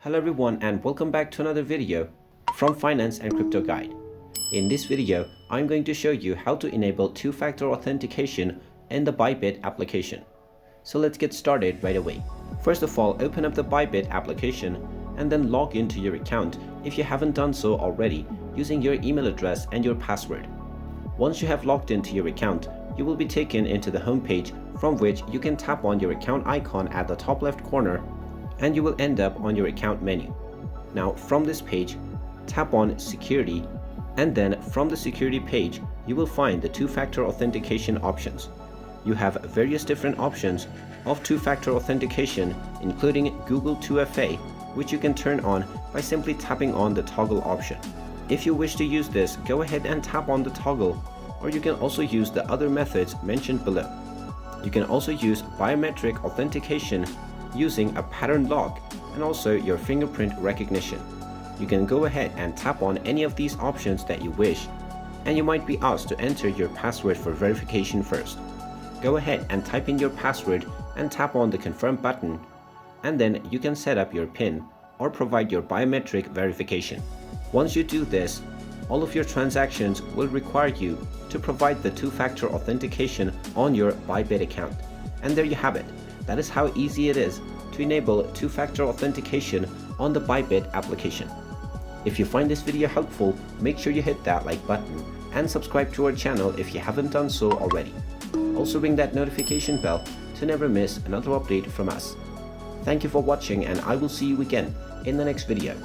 Hello everyone and welcome back to another video from Finance and Crypto Guide. In this video, I'm going to show you how to enable two-factor authentication in the Bybit application. So let's get started right away. First of all, open up the Bybit application and then log into your account if you haven't done so already using your email address and your password. Once you have logged into your account, you will be taken into the home page from which you can tap on your account icon at the top left corner and you will end up on your account menu. Now from this page, tap on Security, and then from the Security page, you will find the two-factor authentication options. You have various different options of two-factor authentication, including Google 2FA, which you can turn on by simply tapping on the toggle option. If you wish to use this, go ahead and tap on the toggle, or you can also use the other methods mentioned below. You can also use biometric authentication using a pattern lock and also your fingerprint recognition. You can go ahead and tap on any of these options that you wish, and you might be asked to enter your password for verification first. Go ahead and type in your password and tap on the confirm button, and then you can set up your PIN or provide your biometric verification. Once you do this, all of your transactions will require you to provide the two-factor authentication on your Bybit account. And there you have it. That is how easy it is to enable two-factor authentication on the Bybit application. If you find this video helpful, make sure you hit that like button and subscribe to our channel if you haven't done so already. Also ring that notification bell to never miss another update from us. Thank you for watching, and I will see you again in the next video.